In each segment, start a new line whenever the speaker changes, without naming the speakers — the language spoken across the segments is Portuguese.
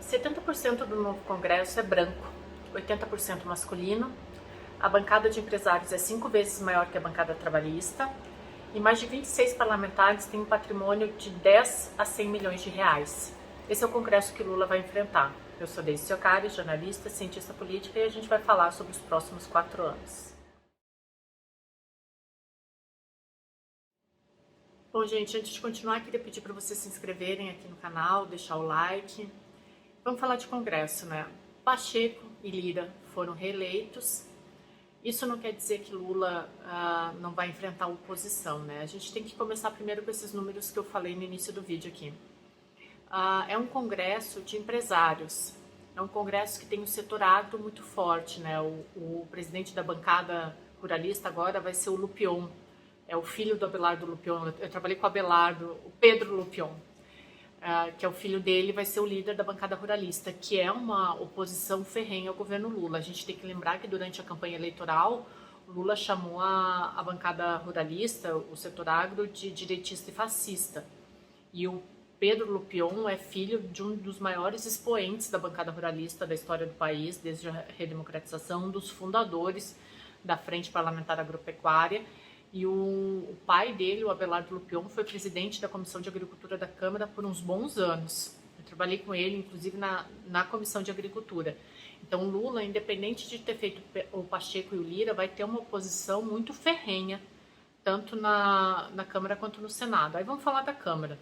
70% do novo Congresso é branco, 80% masculino, a bancada de empresários é 5 vezes maior que a bancada trabalhista e mais de 26 parlamentares têm um patrimônio de 10 a 100 milhões de reais. Esse é o Congresso que Lula vai enfrentar. Eu sou Deise Ciocari, jornalista, cientista política, e a gente vai falar sobre os próximos 4 anos. Bom, gente, antes de continuar, queria pedir para vocês se inscreverem aqui no canal, deixar o like. Vamos falar de Congresso, né? Pacheco e Lira foram reeleitos. Isso não quer dizer que Lula não vai enfrentar a oposição, né? A gente tem que começar primeiro com esses números que eu falei no início do vídeo aqui. É um congresso de empresários, é um congresso que tem um setor agro muito forte, né? O presidente da bancada ruralista agora vai ser o Lupion, é o filho do Abelardo Lupion. Eu trabalhei com o Abelardo, o Pedro Lupion, que é o filho dele, vai ser o líder da bancada ruralista, que é uma oposição ferrenha ao governo Lula. A gente tem que lembrar que durante a campanha eleitoral, o Lula chamou a bancada ruralista, o setor agro, de direitista e fascista. E o Pedro Lupion é filho de um dos maiores expoentes da bancada ruralista da história do país, desde a redemocratização, um dos fundadores da Frente Parlamentar Agropecuária. E o pai dele, o Abelardo Lupion, foi presidente da Comissão de Agricultura da Câmara por uns bons anos. Eu trabalhei com ele, inclusive, na Comissão de Agricultura. Então, o Lula, independente de ter feito o Pacheco e o Lira, vai ter uma oposição muito ferrenha, tanto na Câmara quanto no Senado. Aí vamos falar da Câmara.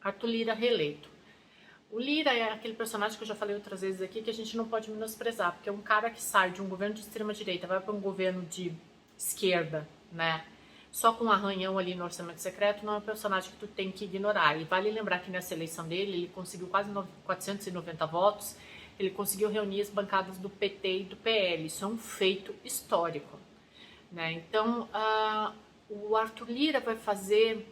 Arthur Lira reeleito. O Lira é aquele personagem que eu já falei outras vezes aqui, que a gente não pode menosprezar, porque é um cara que sai de um governo de extrema-direita, vai para um governo de esquerda, né? Só com um arranhão ali no orçamento secreto, não é um personagem que tu tem que ignorar. E vale lembrar que nessa eleição dele, ele conseguiu quase 490 votos, ele conseguiu reunir as bancadas do PT e do PL. Isso é um feito histórico, né? Então, o Arthur Lira vai fazer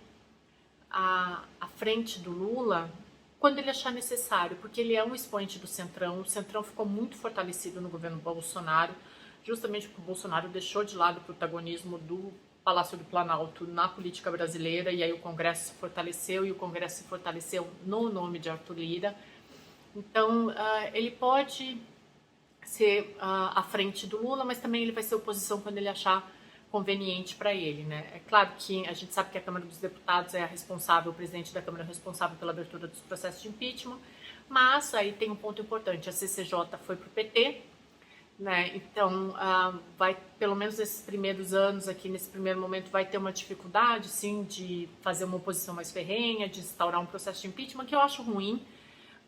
a frente do Lula quando ele achar necessário, porque ele é um expoente do Centrão. O Centrão ficou muito fortalecido no governo Bolsonaro, justamente porque o Bolsonaro deixou de lado o protagonismo do Palácio do Planalto na política brasileira, e aí o Congresso se fortaleceu, e o Congresso se fortaleceu no nome de Arthur Lira. Então, ele pode ser à frente do Lula, mas também ele vai ser oposição quando ele achar conveniente para ele, né? É claro que a gente sabe que a Câmara dos Deputados é a responsável, o presidente da Câmara é responsável pela abertura dos processos de impeachment, mas aí tem um ponto importante: a CCJ foi para o PT, né? Então, vai, pelo menos nesses primeiros anos aqui, nesse primeiro momento, vai ter uma dificuldade, sim, de fazer uma oposição mais ferrenha, de instaurar um processo de impeachment, que eu acho ruim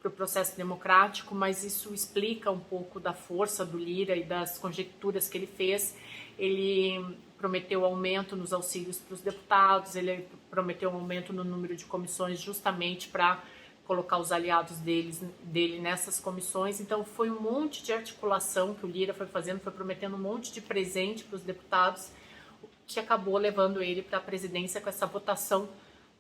para o processo democrático, mas isso explica um pouco da força do Lira e das conjecturas que ele fez. Ele prometeu aumento nos auxílios para os deputados, ele prometeu um aumento no número de comissões justamente para colocar os aliados dele nessas comissões. Então foi um monte de articulação que o Lira foi fazendo, foi prometendo um monte de presente para os deputados, que acabou levando ele para a presidência com essa votação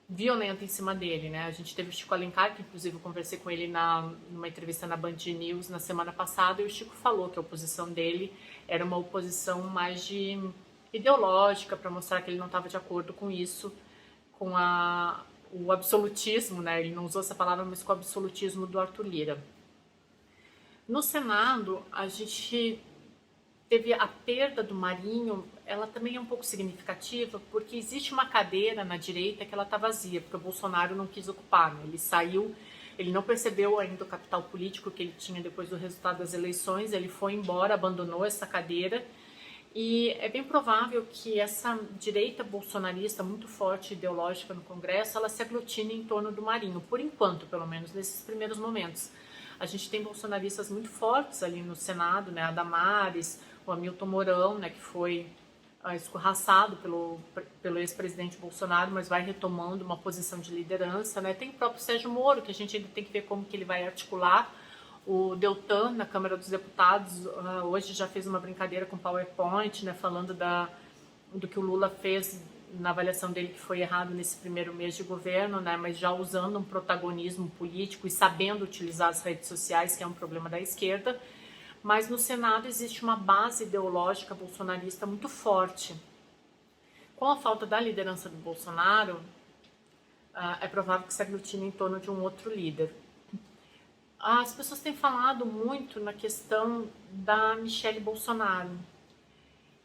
violenta em cima dele, né? A gente teve o Chico Alencar, que inclusive eu conversei com ele numa entrevista na Band News na semana passada, e o Chico falou que a oposição dele era uma oposição mais de ideológica, para mostrar que ele não estava de acordo com isso, com o absolutismo, né? Ele não usou essa palavra, mas com o absolutismo do Arthur Lira. No Senado, a gente teve a perda do Marinho. Ela também é um pouco significativa, porque existe uma cadeira na direita que ela está vazia, porque o Bolsonaro não quis ocupar, né? Ele saiu, ele não percebeu ainda o capital político que ele tinha depois do resultado das eleições, ele foi embora, abandonou essa cadeira, e é bem provável que essa direita bolsonarista muito forte, ideológica no Congresso, ela se aglutine em torno do Marinho, por enquanto, pelo menos nesses primeiros momentos. A gente tem bolsonaristas muito fortes ali no Senado, né? A Damares, o Hamilton Mourão, né, que foi escorraçado pelo ex-presidente Bolsonaro, mas vai retomando uma posição de liderança, né? Tem o próprio Sérgio Moro, que a gente ainda tem que ver como que ele vai articular. O Deltan, na Câmara dos Deputados, hoje já fez uma brincadeira com PowerPoint, né, falando do que o Lula fez na avaliação dele, que foi errado nesse primeiro mês de governo, né, mas já usando um protagonismo político e sabendo utilizar as redes sociais, que é um problema da esquerda. Mas no Senado existe uma base ideológica bolsonarista muito forte. Com a falta da liderança do Bolsonaro, é provável que se aglutine em torno de um outro líder. As pessoas têm falado muito na questão da Michelle Bolsonaro.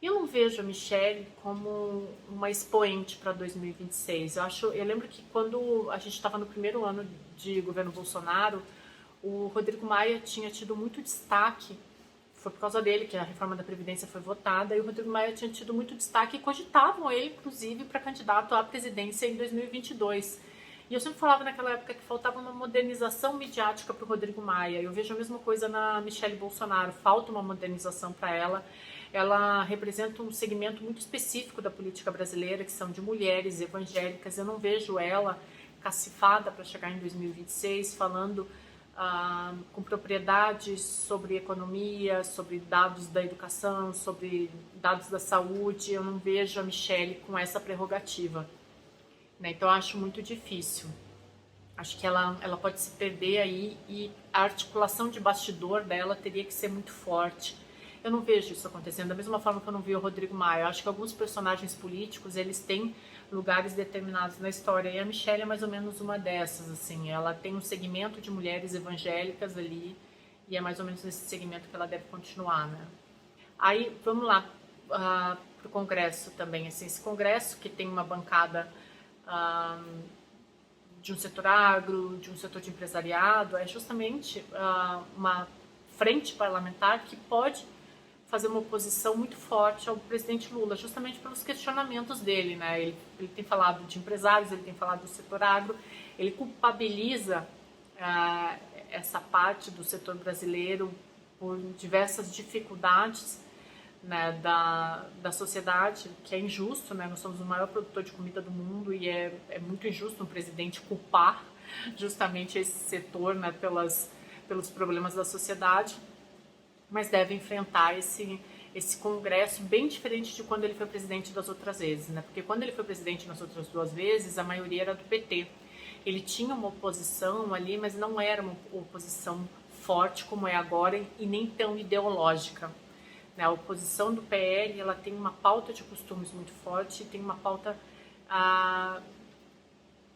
Eu não vejo a Michelle como uma expoente para 2026. Eu lembro que quando a gente estava no primeiro ano de governo Bolsonaro, o Rodrigo Maia tinha tido muito destaque. Foi por causa dele que a reforma da Previdência foi votada, e o Rodrigo Maia tinha tido muito destaque e cogitavam ele, inclusive, para candidato à presidência em 2022. E eu sempre falava naquela época que faltava uma modernização midiática para o Rodrigo Maia. Eu vejo a mesma coisa na Michelle Bolsonaro, falta uma modernização para ela. Ela representa um segmento muito específico da política brasileira, que são de mulheres evangélicas. Eu não vejo ela cacifada para chegar em 2026 falando com propriedade sobre economia, sobre dados da educação, sobre dados da saúde. Eu não vejo a Michelle com essa prerrogativa, né? Então eu acho muito difícil. Acho que ela pode se perder aí, e a articulação de bastidor dela teria que ser muito forte. Eu não vejo isso acontecendo, da mesma forma que eu não vi o Rodrigo Maia. Eu acho que alguns personagens políticos, eles têm lugares determinados na história, e a Michelle é mais ou menos uma dessas, assim. Ela tem um segmento de mulheres evangélicas ali, e é mais ou menos nesse segmento que ela deve continuar, né? Aí, vamos lá, para o Congresso também, assim. Esse Congresso que tem uma bancada de um setor agro, de um setor de empresariado, é justamente uma frente parlamentar que pode fazer uma oposição muito forte ao presidente Lula, justamente pelos questionamentos dele, né? Ele tem falado de empresários, ele tem falado do setor agro, ele culpabiliza essa parte do setor brasileiro por diversas dificuldades, né, da sociedade, que é injusto, né? Nós somos o maior produtor de comida do mundo, e é muito injusto um presidente culpar justamente esse setor, né, pelos problemas da sociedade, mas deve enfrentar esse Congresso bem diferente de quando ele foi presidente das outras vezes, né? Porque quando ele foi presidente nas outras duas vezes, a maioria era do PT. Ele tinha uma oposição ali, mas não era uma oposição forte como é agora, e nem tão ideológica. A oposição do PL, ela tem uma pauta de costumes muito forte, e tem uma pauta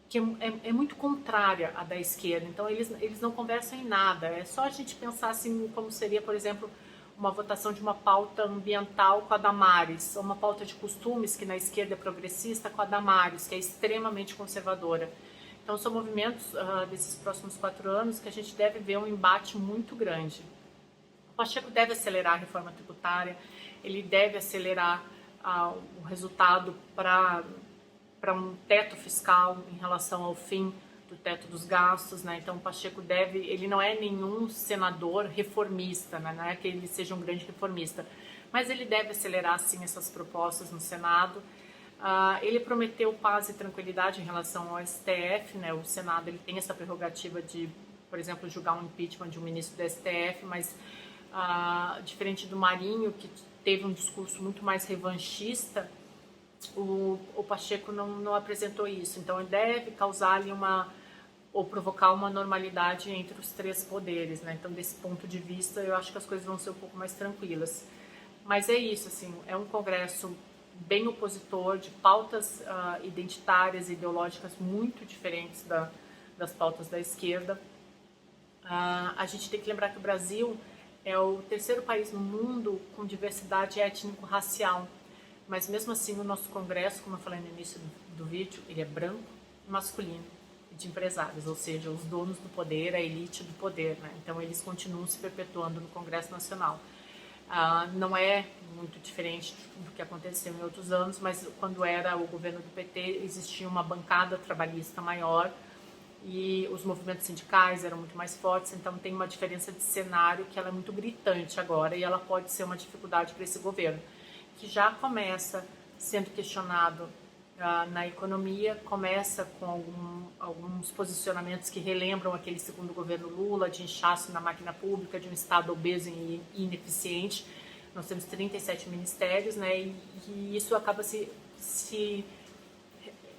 que é muito contrária à da esquerda. Então, eles não conversam em nada. É só a gente pensar assim, como seria, por exemplo, uma votação de uma pauta ambiental com a Damares, ou uma pauta de costumes, que na esquerda é progressista, com a Damares, que é extremamente conservadora. Então, são movimentos desses próximos 4 anos que a gente deve ver um embate muito grande. O Pacheco deve acelerar a reforma tributária, ele deve acelerar o resultado para um teto fiscal em relação ao fim do teto dos gastos, né? Então o Pacheco ele não é nenhum senador reformista, né? Não é que ele seja um grande reformista, mas ele deve acelerar sim essas propostas no Senado. Ele prometeu paz e tranquilidade em relação ao STF, né? O Senado ele tem essa prerrogativa de, por exemplo, julgar um impeachment de um ministro do STF, mas diferente do Marinho, que teve um discurso muito mais revanchista, o Pacheco não apresentou isso. Então ele deve causar ali ou provocar uma normalidade entre os 3 poderes, né? Então, desse ponto de vista, eu acho que as coisas vão ser um pouco mais tranquilas. Mas é isso, assim, é um Congresso bem opositor, de pautas identitárias e ideológicas muito diferentes das pautas da esquerda. A gente tem que lembrar que o Brasil é o 3º país no mundo com diversidade étnico-racial. Mas mesmo assim, o nosso Congresso, como eu falei no início do vídeo, ele é branco, masculino e de empresários, ou seja, os donos do poder, a elite do poder, né? Então eles continuam se perpetuando no Congresso Nacional. Não é muito diferente do que aconteceu em outros anos, mas quando era o governo do PT, existia uma bancada trabalhista maior e os movimentos sindicais eram muito mais fortes, então tem uma diferença de cenário que ela é muito gritante agora, e ela pode ser uma dificuldade para esse governo, que já começa sendo questionado na economia, começa com alguns posicionamentos que relembram aquele segundo governo Lula, de inchaço na máquina pública, de um Estado obeso e ineficiente. Nós temos 37 ministérios, né, e isso acaba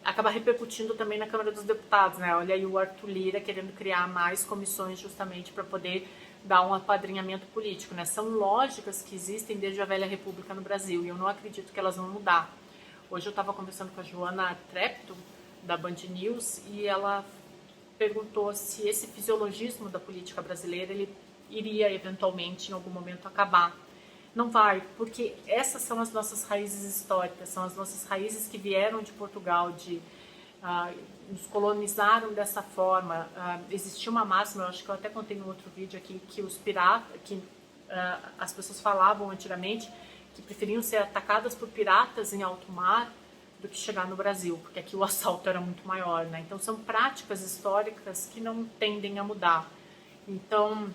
acaba repercutindo também na Câmara dos Deputados, né? Olha aí o Arthur Lira querendo criar mais comissões justamente para poder dar um apadrinhamento político, né? São lógicas que existem desde a velha república no Brasil, e eu não acredito que elas vão mudar. Hoje eu estava conversando com a Joana Trepto, da Band News, e ela perguntou se esse fisiologismo da política brasileira ele iria eventualmente em algum momento acabar. Não vai, porque essas são as nossas raízes históricas, são as nossas raízes que vieram de Portugal, nos colonizaram dessa forma. Existia uma máxima, eu acho que eu até contei no outro vídeo aqui, que os piratas, as pessoas falavam antigamente que preferiam ser atacadas por piratas em alto mar do que chegar no Brasil, porque aqui o assalto era muito maior, né? Então são práticas históricas que não tendem a mudar. Então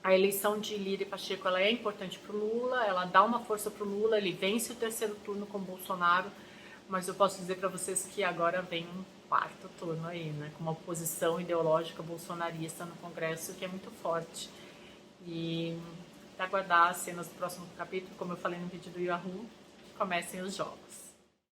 a eleição de Lira e Pacheco ela é importante para o Lula, ela dá uma força para o Lula, ele vence o terceiro turno com o Bolsonaro, mas eu posso dizer para vocês que agora vem um quarto turno aí, né? Com uma oposição ideológica bolsonarista no Congresso que é muito forte. E para aguardar as cenas do próximo capítulo, como eu falei no vídeo do Yahoo, comecem os jogos.